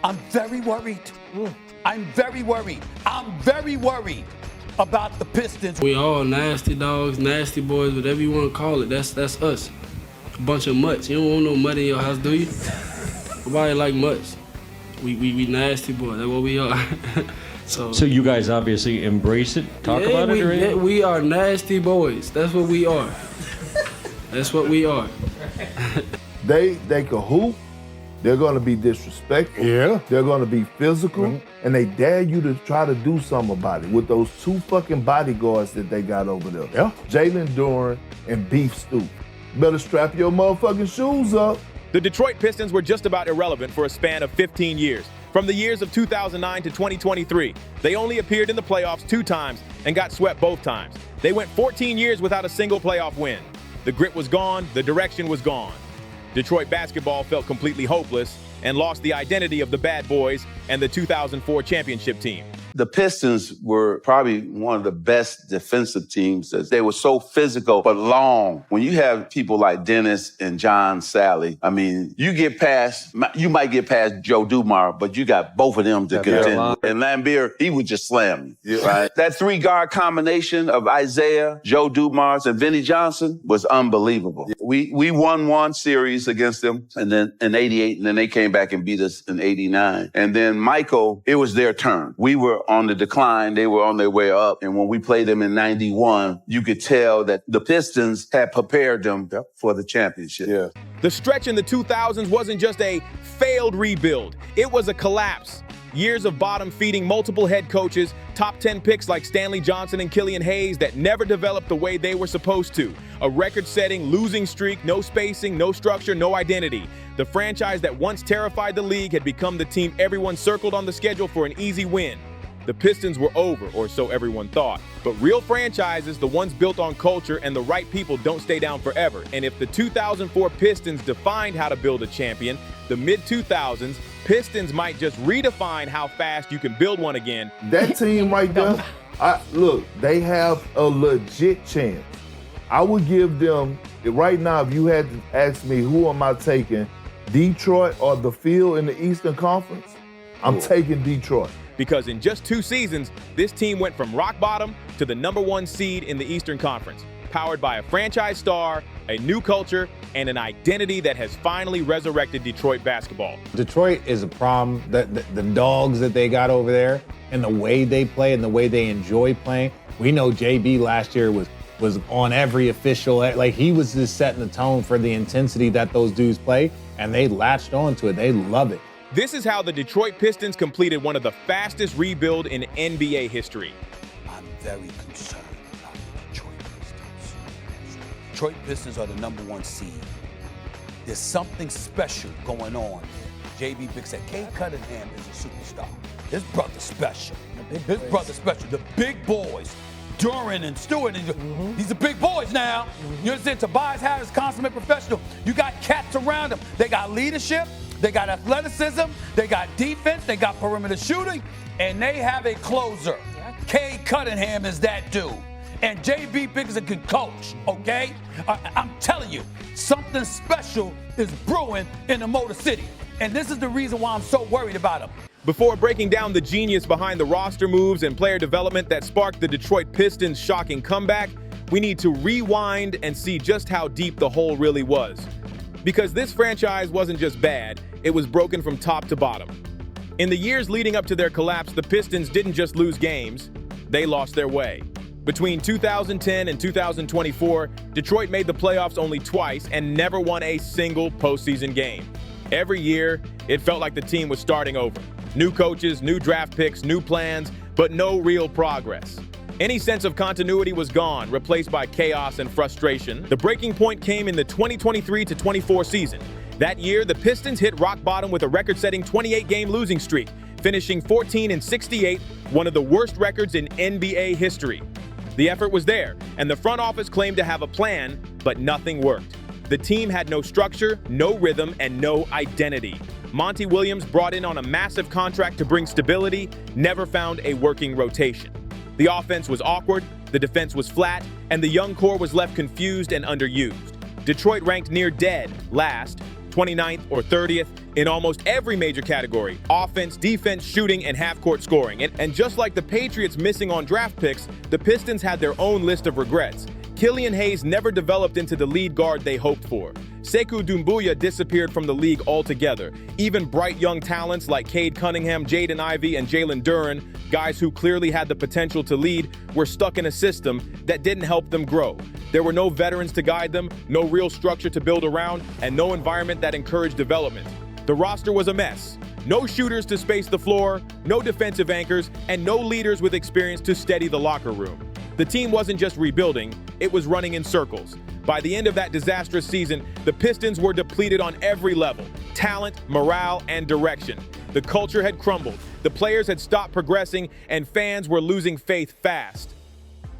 I'm very worried. I'm very worried. I'm very worried about the Pistons. We all nasty dogs, nasty boys, whatever you want to call it. That's us. A bunch of mutts. You don't want no mud in your house, do you? Nobody like mutts. We nasty boys. That's what we are. So you guys obviously embrace it, talk about it, or anything? We are nasty boys. That's what we are. That's what we are. They can hoop. They're going to be disrespectful. Yeah. They're going to be physical. And they dare you to try to do something about it with those two fucking bodyguards that they got over there. Yeah. Jalen Duren and Beef Stoop. Better strap your motherfucking shoes up. The Detroit Pistons were just about irrelevant for a span of 15 years. From the years of 2009 to 2023, they only appeared in the playoffs 2 times and got swept both times. They went 14 years without a single playoff win. The grit was gone, the direction was gone. Detroit basketball felt completely hopeless and lost the identity of the Bad Boys and the 2004 championship team. The Pistons were probably one of the best defensive teams. They were so physical but long. When you have people like Dennis and John Sally, I mean, you might get past Joe Dumars, but you got both of them to contend. And Lambeer, he would just slam you, right? That 3-guard combination of Isaiah, Joe Dumars, and Vinnie Johnson was unbelievable. We won one series against them, and then in '88, and then they came back and beat us in '89. And then Michael, it was their turn. We were on the decline. They were on their way up. And when we played them in '91, you could tell that the Pistons had prepared them for the championship. Yeah. The stretch in the 2000s wasn't just a failed rebuild. It was a collapse. Years of bottom feeding multiple head coaches, top 10 picks like Stanley Johnson and Killian Hayes that never developed the way they were supposed to. A record-setting losing streak, no spacing, no structure, no identity. The franchise that once terrified the league had become the team everyone circled on the schedule for an easy win. The Pistons were over, or so everyone thought. But real franchises, the ones built on culture and the right people, don't stay down forever. And if the 2004 Pistons defined how to build a champion, the mid-2000s, Pistons might just redefine how fast you can build one again. That team right there, look, they have a legit chance. I would give them, right now, if you had to ask me who am I taking, Detroit or the field in the Eastern Conference, I'm taking Detroit. Because in just 2 seasons, this team went from rock bottom to the #1 seed in the Eastern Conference, powered by a franchise star, a new culture, and an identity that has finally resurrected Detroit basketball. Detroit is a problem. The dogs that they got over there and the way they play and the way they enjoy playing. We know JB last year was on every official, like he was just setting the tone for the intensity that those dudes play, and they latched on to it. They love it. This is how the Detroit Pistons completed one of the fastest rebuild in NBA history. I'm very concerned about the Detroit Pistons. Detroit Pistons are the #1 seed. There's something special going on. JB Big said, Cade Cunningham is a superstar. His brother's special. His brother's special. The big boys, Duren and Stewart, these are big boys now. You understand? Tobias Harris, consummate professional. You got cats around them. They got leadership. They got athleticism, they got defense, they got perimeter shooting, and they have a closer. Cade Cunningham is that dude. And JB Biggs can coach, okay? I'm telling you, something special is brewing in the Motor City. And this is the reason why I'm so worried about him. Before breaking down the genius behind the roster moves and player development that sparked the Detroit Pistons' shocking comeback, we need to rewind and see just how deep the hole really was. Because this franchise wasn't just bad, it was broken from top to bottom. In the years leading up to their collapse, the Pistons didn't just lose games, they lost their way. Between 2010 and 2024, Detroit made the playoffs only twice and never won a single postseason game. Every year, it felt like the team was starting over. New coaches, new draft picks, new plans, but no real progress. Any sense of continuity was gone, replaced by chaos and frustration. The breaking point came in the 2023-24 season. That year, the Pistons hit rock bottom with a record-setting 28-game losing streak, finishing 14-68, one of the worst records in NBA history. The effort was there, and the front office claimed to have a plan, but nothing worked. The team had no structure, no rhythm, and no identity. Monty Williams, brought in on a massive contract to bring stability, never found a working rotation. The offense was awkward, the defense was flat, and the young core was left confused and underused. Detroit ranked near dead last, 29th or 30th, in almost every major category: offense, defense, shooting, and half-court scoring. And just like the Patriots missing on draft picks, the Pistons had their own list of regrets. Killian Hayes never developed into the lead guard they hoped for. Sekou Doumbouya disappeared from the league altogether. Even bright young talents like Cade Cunningham, Jaden Ivey, and Jalen Duren, guys who clearly had the potential to lead, were stuck in a system that didn't help them grow. There were no veterans to guide them, no real structure to build around, and no environment that encouraged development. The roster was a mess. No shooters to space the floor, no defensive anchors, and no leaders with experience to steady the locker room. The team wasn't just rebuilding, it was running in circles. By the end of that disastrous season, the Pistons were depleted on every level: talent, morale, and direction. The culture had crumbled, the players had stopped progressing, and fans were losing faith fast.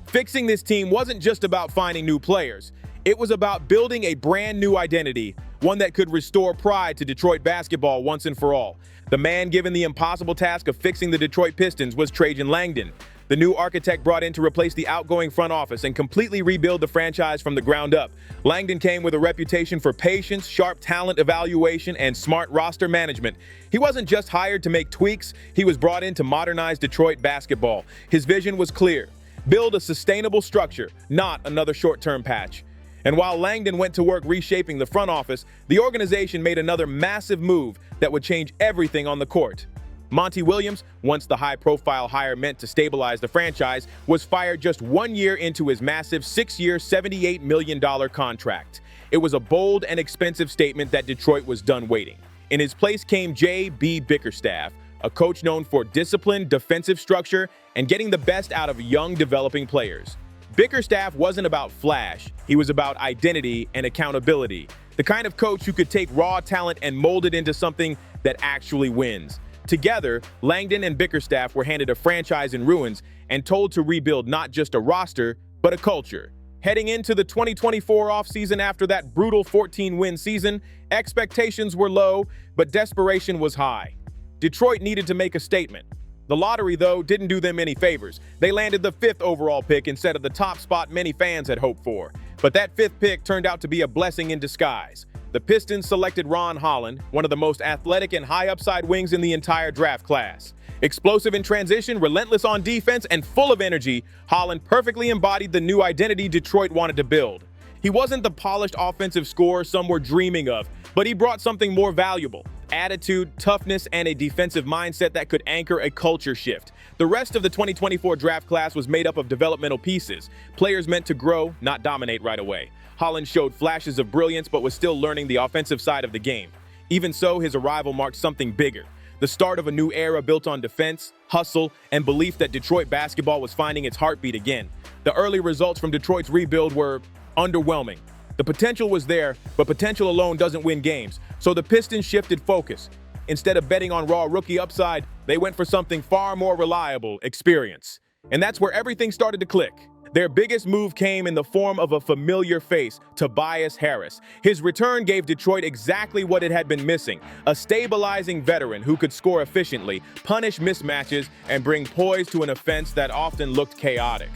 Fixing this team wasn't just about finding new players. It was about building a brand new identity, one that could restore pride to Detroit basketball once and for all. The man given the impossible task of fixing the Detroit Pistons was Trajan Langdon, the new architect brought in to replace the outgoing front office and completely rebuild the franchise from the ground up. Langdon came with a reputation for patience, sharp talent evaluation, and smart roster management. He wasn't just hired to make tweaks, he was brought in to modernize Detroit basketball. His vision was clear: build a sustainable structure, not another short-term patch. And while Langdon went to work reshaping the front office, the organization made another massive move that would change everything on the court. Monty Williams, once the high-profile hire meant to stabilize the franchise, was fired just 1 year into his massive 6-year, $78 million contract. It was a bold and expensive statement that Detroit was done waiting. In his place came J.B. Bickerstaff, a coach known for discipline, defensive structure, and getting the best out of young, developing players. Bickerstaff wasn't about flash, he was about identity and accountability. The kind of coach who could take raw talent and mold it into something that actually wins. Together, Langdon and Bickerstaff were handed a franchise in ruins and told to rebuild not just a roster, but a culture. Heading into the 2024 offseason after that brutal 14-win season, expectations were low, but desperation was high. Detroit needed to make a statement. The lottery, though, didn't do them any favors. They landed the 5th overall pick instead of the top spot many fans had hoped for. But that 5th pick turned out to be a blessing in disguise. The Pistons selected Ron Holland, one of the most athletic and high-upside wings in the entire draft class. Explosive in transition, relentless on defense, and full of energy, Holland perfectly embodied the new identity Detroit wanted to build. He wasn't the polished offensive scorer some were dreaming of, but he brought something more valuable: attitude, toughness, and a defensive mindset that could anchor a culture shift. The rest of the 2024 draft class was made up of developmental pieces, players meant to grow, not dominate right away. Holland showed flashes of brilliance but was still learning the offensive side of the game. Even so, his arrival marked something bigger: the start of a new era built on defense, hustle, and belief that Detroit basketball was finding its heartbeat again. The early results from Detroit's rebuild were underwhelming. The potential was there, but potential alone doesn't win games, so the Pistons shifted focus. Instead of betting on raw rookie upside, they went for something far more reliable: experience. And that's where everything started to click. Their biggest move came in the form of a familiar face, Tobias Harris. His return gave Detroit exactly what it had been missing: a stabilizing veteran who could score efficiently, punish mismatches, and bring poise to an offense that often looked chaotic.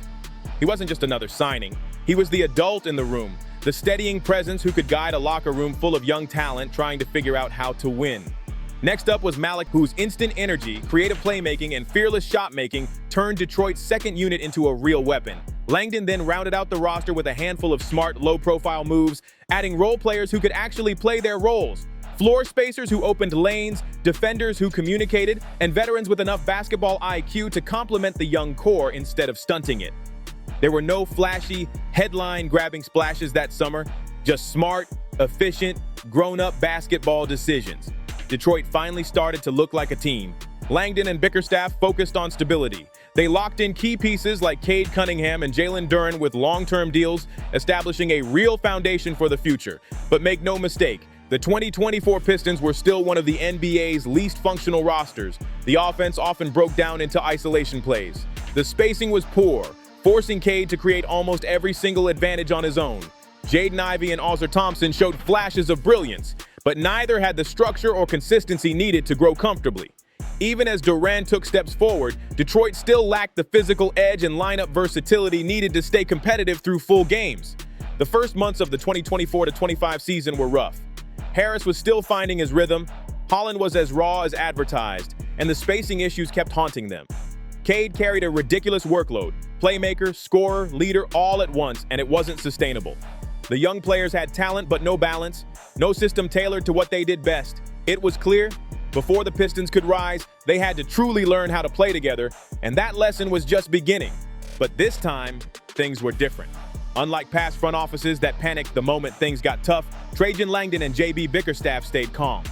He wasn't just another signing. He was the adult in the room, the steadying presence who could guide a locker room full of young talent trying to figure out how to win. Next up was Malik, whose instant energy, creative playmaking, and fearless shot-making turned Detroit's second unit into a real weapon. Langdon then rounded out the roster with a handful of smart, low-profile moves, adding role players who could actually play their roles. Floor spacers who opened lanes, defenders who communicated, and veterans with enough basketball IQ to complement the young core instead of stunting it. There were no flashy, headline-grabbing splashes that summer, just smart, efficient, grown-up basketball decisions. Detroit finally started to look like a team. Langdon and Bickerstaff focused on stability. They locked in key pieces like Cade Cunningham and Jalen Duren with long-term deals, establishing a real foundation for the future. But make no mistake, the 2024 Pistons were still one of the NBA's least functional rosters. The offense often broke down into isolation plays. The spacing was poor, forcing Cade to create almost every single advantage on his own. Jaden Ivey and Ausar Thompson showed flashes of brilliance, but neither had the structure or consistency needed to grow comfortably. Even as Durant took steps forward, Detroit still lacked the physical edge and lineup versatility needed to stay competitive through full games. The first months of the 2024-25 season were rough. Harris was still finding his rhythm. Holland was as raw as advertised, and the spacing issues kept haunting them. Cade carried a ridiculous workload, playmaker, scorer, leader, all at once, and it wasn't sustainable. The young players had talent but no balance, no system tailored to what they did best. It was clear, before the Pistons could rise, they had to truly learn how to play together, and that lesson was just beginning. But this time, things were different. Unlike past front offices that panicked the moment things got tough, Trajan Langdon and JB Bickerstaff stayed calm.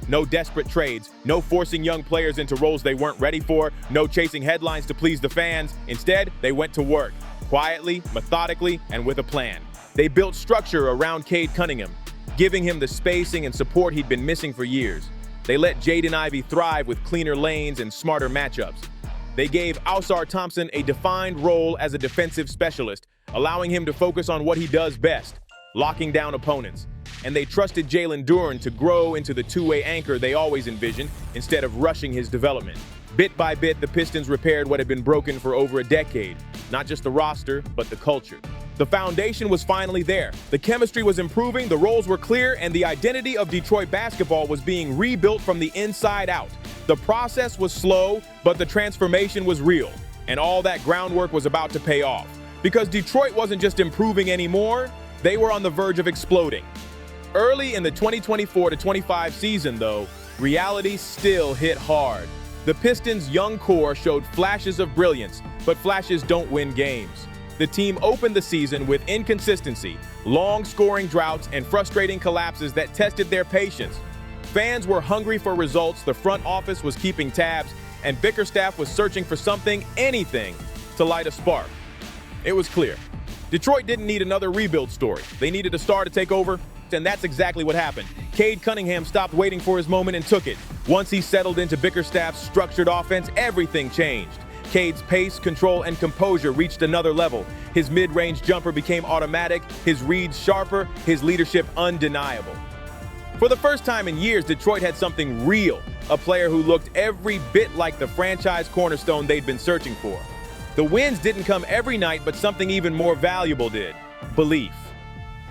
No desperate trades, no forcing young players into roles they weren't ready for, no chasing headlines to please the fans. Instead, they went to work, quietly, methodically, and with a plan. They built structure around Cade Cunningham, giving him the spacing and support he'd been missing for years. They let Jaden Ivey thrive with cleaner lanes and smarter matchups. They gave Ausar Thompson a defined role as a defensive specialist, allowing him to focus on what he does best, locking down opponents. And they trusted Jalen Duren to grow into the two-way anchor they always envisioned instead of rushing his development. Bit by bit, the Pistons repaired what had been broken for over a decade, not just the roster, but the culture. The foundation was finally there. The chemistry was improving, the roles were clear, and the identity of Detroit basketball was being rebuilt from the inside out. The process was slow, but the transformation was real, and all that groundwork was about to pay off. Because Detroit wasn't just improving anymore, they were on the verge of exploding. Early in the 2024-25 season, though, reality still hit hard. The Pistons' young core showed flashes of brilliance, but flashes don't win games. The team opened the season with inconsistency, long scoring droughts, and frustrating collapses that tested their patience. Fans were hungry for results, the front office was keeping tabs, and Bickerstaff was searching for something, anything, to light a spark. It was clear. Detroit didn't need another rebuild story. They needed a star to take over, and that's exactly what happened. Cade Cunningham stopped waiting for his moment and took it. Once he settled into Bickerstaff's structured offense, everything changed. Cade's pace, control, and composure reached another level. His mid-range jumper became automatic, his reads sharper, his leadership undeniable. For the first time in years, Detroit had something real, a player who looked every bit like the franchise cornerstone they'd been searching for. The wins didn't come every night, but something even more valuable did: belief.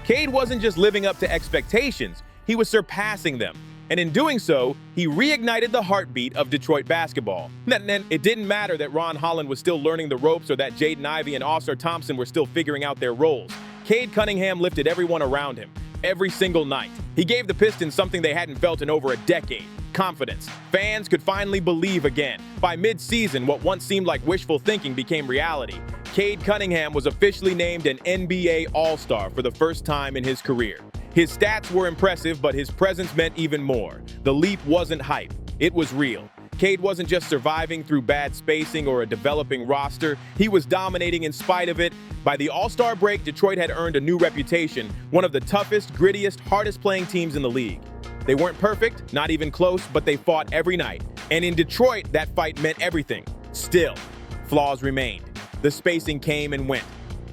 Cade wasn't just living up to expectations, he was surpassing them. And in doing so, he reignited the heartbeat of Detroit basketball. It didn't matter that Ron Holland was still learning the ropes or that Jaden Ivey and Ausar Thompson were still figuring out their roles. Cade Cunningham lifted everyone around him, every single night. He gave the Pistons something they hadn't felt in over a decade: confidence. Fans could finally believe again. By mid-season, what once seemed like wishful thinking became reality. Cade Cunningham was officially named an NBA All-Star for the first time in his career. His stats were impressive, but his presence meant even more. The leap wasn't hype, it was real. Cade wasn't just surviving through bad spacing or a developing roster, he was dominating in spite of it. By the All-Star break, Detroit had earned a new reputation, one of the toughest, grittiest, hardest-playing teams in the league. They weren't perfect, not even close, but they fought every night. And in Detroit, that fight meant everything. Still, flaws remained. The spacing came and went.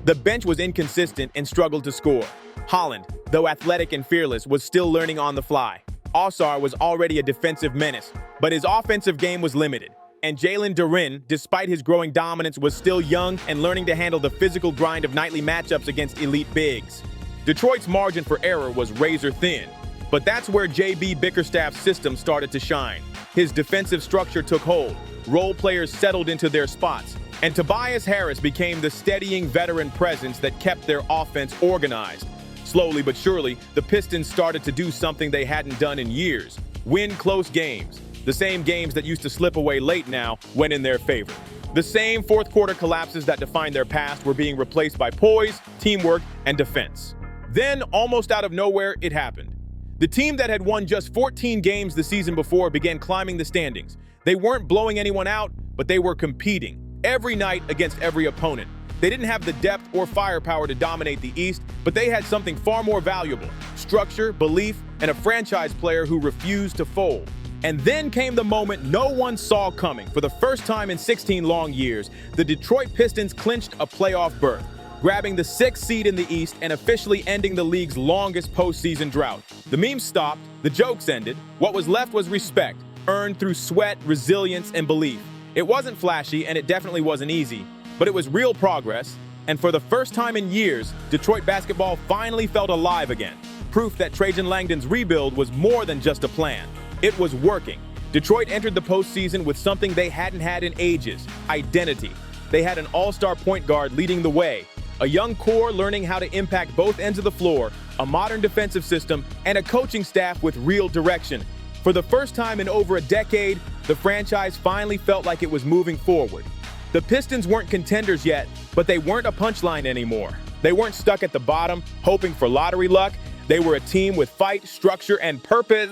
The bench was inconsistent and struggled to score. Holland, though athletic and fearless, was still learning on the fly. Ausar was already a defensive menace, but his offensive game was limited. And Jalen Duren, despite his growing dominance, was still young and learning to handle the physical grind of nightly matchups against elite bigs. Detroit's margin for error was razor thin, but that's where JB Bickerstaff's system started to shine. His defensive structure took hold, role players settled into their spots, and Tobias Harris became the steadying veteran presence that kept their offense organized. Slowly but surely, the Pistons started to do something they hadn't done in years: win close games. The same games that used to slip away late now went in their favor. The same fourth quarter collapses that defined their past were being replaced by poise, teamwork, and defense. Then, almost out of nowhere, it happened. The team that had won just 14 games the season before began climbing the standings. They weren't blowing anyone out, but they were competing every night against every opponent. They didn't have the depth or firepower to dominate the East, but they had something far more valuable: structure, belief, and a franchise player who refused to fold. And then came the moment no one saw coming. For the first time in 16 long years, the Detroit Pistons clinched a playoff berth, grabbing the 6th seed in the East and officially ending the league's longest postseason drought. The memes stopped, the jokes ended. What was left was respect, earned through sweat, resilience, and belief. It wasn't flashy, and it definitely wasn't easy, but it was real progress, and for the first time in years, Detroit basketball finally felt alive again. Proof that Trajan Langdon's rebuild was more than just a plan. It was working. Detroit entered the postseason with something they hadn't had in ages: identity. They had an all-star point guard leading the way, a young core learning how to impact both ends of the floor, a modern defensive system, and a coaching staff with real direction. For the first time in over a decade, the franchise finally felt like it was moving forward. The Pistons weren't contenders yet, but they weren't a punchline anymore. They weren't stuck at the bottom, hoping for lottery luck. They were a team with fight, structure, and purpose.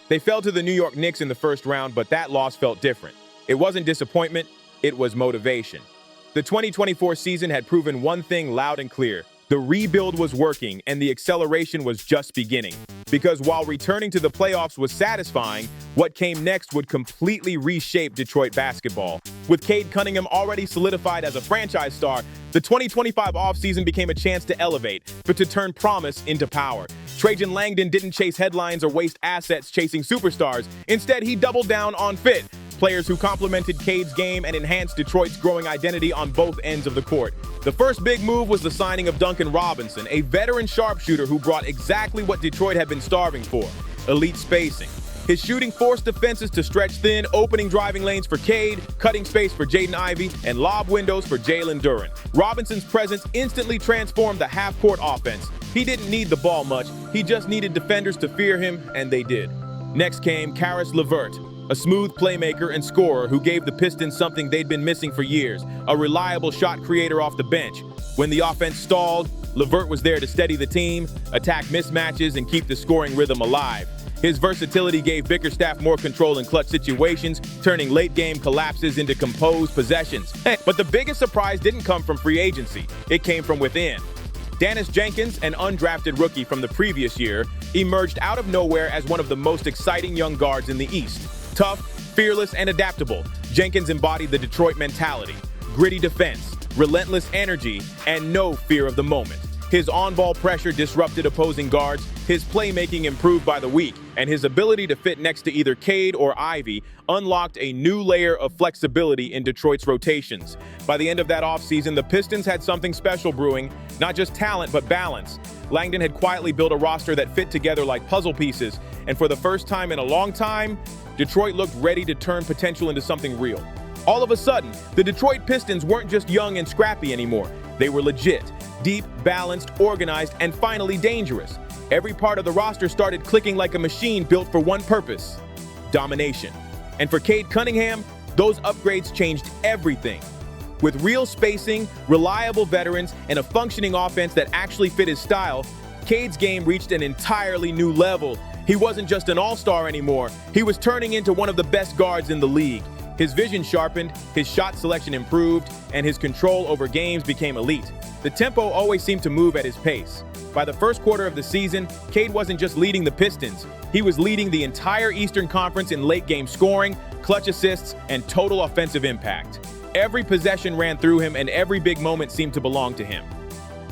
They fell to the New York Knicks in the first round, but that loss felt different. It wasn't disappointment, it was motivation. The 2024 season had proven one thing loud and clear: the rebuild was working and the acceleration was just beginning. Because while returning to the playoffs was satisfying, what came next would completely reshape Detroit basketball. With Cade Cunningham already solidified as a franchise star, the 2025 offseason became a chance to elevate, but to turn promise into power. Trajan Langdon didn't chase headlines or waste assets chasing superstars. Instead, he doubled down on fit, players who complemented Cade's game and enhanced Detroit's growing identity on both ends of the court. The first big move was the signing of Duncan Robinson, a veteran sharpshooter who brought exactly what Detroit had been starving for: elite spacing. His shooting forced defenses to stretch thin, opening driving lanes for Cade, cutting space for Jaden Ivey, and lob windows for Jalen Duren. Robinson's presence instantly transformed the half-court offense. He didn't need the ball much, he just needed defenders to fear him, and they did. Next came Caris LeVert, a smooth playmaker and scorer who gave the Pistons something they'd been missing for years: a reliable shot creator off the bench. When the offense stalled, LeVert was there to steady the team, attack mismatches, and keep the scoring rhythm alive. His versatility gave Bickerstaff more control in clutch situations, turning late-game collapses into composed possessions. But the biggest surprise didn't come from free agency. It came from within. Dennis Jenkins, an undrafted rookie from the previous year, emerged out of nowhere as one of the most exciting young guards in the East. Tough, fearless, and adaptable, Jenkins embodied the Detroit mentality: gritty defense, relentless energy, and no fear of the moment. His on-ball pressure disrupted opposing guards, his playmaking improved by the week, and his ability to fit next to either Cade or Ivy unlocked a new layer of flexibility in Detroit's rotations. By the end of that offseason, the Pistons had something special brewing: not just talent, but balance. Langdon had quietly built a roster that fit together like puzzle pieces, and for the first time in a long time, Detroit looked ready to turn potential into something real. All of a sudden, the Detroit Pistons weren't just young and scrappy anymore. They were legit: deep, balanced, organized, and finally dangerous. Every part of the roster started clicking like a machine built for one purpose: domination. And for Cade Cunningham, those upgrades changed everything. With real spacing, reliable veterans, and a functioning offense that actually fit his style, Cade's game reached an entirely new level. He wasn't just an all-star anymore. He was turning into one of the best guards in the league. His vision sharpened, his shot selection improved, and his control over games became elite. The tempo always seemed to move at his pace. By the first quarter of the season, Cade wasn't just leading the Pistons. He was leading the entire Eastern Conference in late-game scoring, clutch assists, and total offensive impact. Every possession ran through him, and every big moment seemed to belong to him.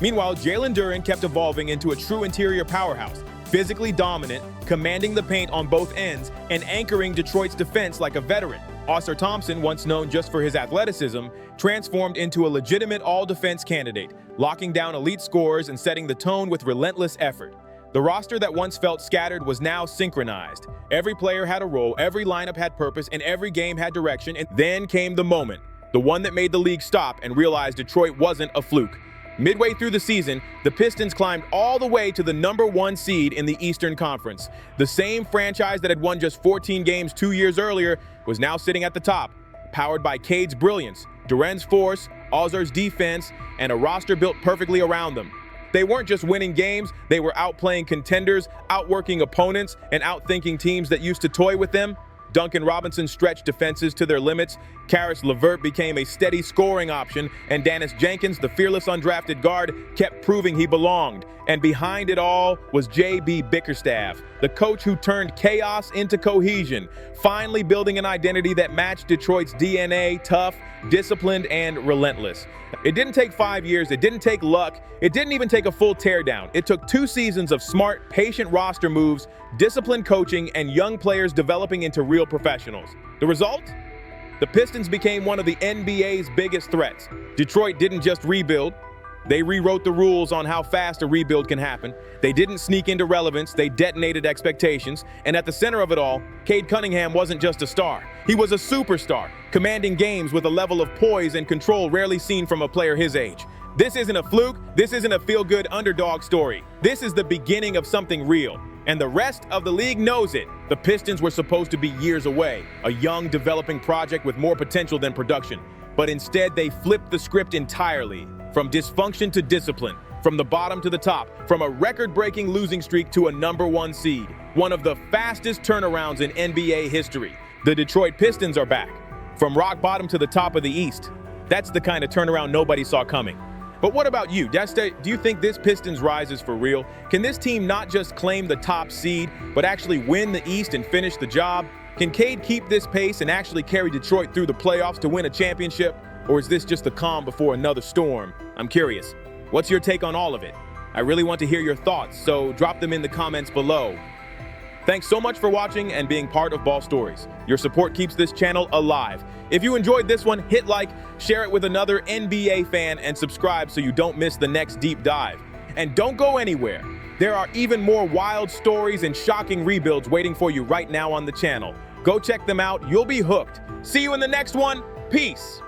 Meanwhile, Jalen Duren kept evolving into a true interior powerhouse, physically dominant, commanding the paint on both ends, and anchoring Detroit's defense like a veteran. Ausar Thompson, once known just for his athleticism, transformed into a legitimate all-defense candidate, locking down elite scorers and setting the tone with relentless effort. The roster that once felt scattered was now synchronized. Every player had a role, every lineup had purpose, and every game had direction. And then came the moment, the one that made the league stop and realize Detroit wasn't a fluke. Midway through the season, the Pistons climbed all the way to the #1 seed in the Eastern Conference. The same franchise that had won just 14 games 2 years earlier was now sitting at the top, powered by Cade's brilliance, Duren's force, Ausar's defense, and a roster built perfectly around them. They weren't just winning games, they were outplaying contenders, outworking opponents, and outthinking teams that used to toy with them. Duncan Robinson stretched defenses to their limits, Caris LeVert became a steady scoring option, and Dennis Jenkins, the fearless undrafted guard, kept proving he belonged. And behind it all was J.B. Bickerstaff, the coach who turned chaos into cohesion, finally building an identity that matched Detroit's DNA: tough, disciplined, and relentless. It didn't take 5 years, it didn't take luck, it didn't even take a full teardown. It took 2 seasons of smart, patient roster moves, disciplined coaching, and young players developing into real professionals. The result? The Pistons became one of the NBA's biggest threats. Detroit didn't just rebuild, They rewrote the rules on how fast a rebuild can happen. They didn't sneak into relevance, they detonated expectations. And at the center of it all, Cade Cunningham wasn't just a star. He was a superstar, commanding games with a level of poise and control rarely seen from a player his age. This isn't a fluke, this isn't a feel-good underdog story. This is the beginning of something real. And the rest of the league knows it. The Pistons were supposed to be years away, a young, developing project with more potential than production. But instead, they flipped the script entirely. From dysfunction to discipline, from the bottom to the top, from a record-breaking losing streak to a #1 seed. One of the fastest turnarounds in NBA history. The Detroit Pistons are back. From rock bottom to the top of the East. That's the kind of turnaround nobody saw coming. But what about you? Do you think this Pistons rise is for real? Can this team not just claim the top seed, but actually win the East and finish the job? Can Cade keep this pace and actually carry Detroit through the playoffs to win a championship? Or is this just the calm before another storm? I'm curious. What's your take on all of it? I really want to hear your thoughts, so drop them in the comments below. Thanks so much for watching and being part of Ball Stories. Your support keeps this channel alive. If you enjoyed this one, hit like, share it with another NBA fan, and subscribe so you don't miss the next deep dive. And don't go anywhere. There are even more wild stories and shocking rebuilds waiting for you right now on the channel. Go check them out. You'll be hooked. See you in the next one. Peace.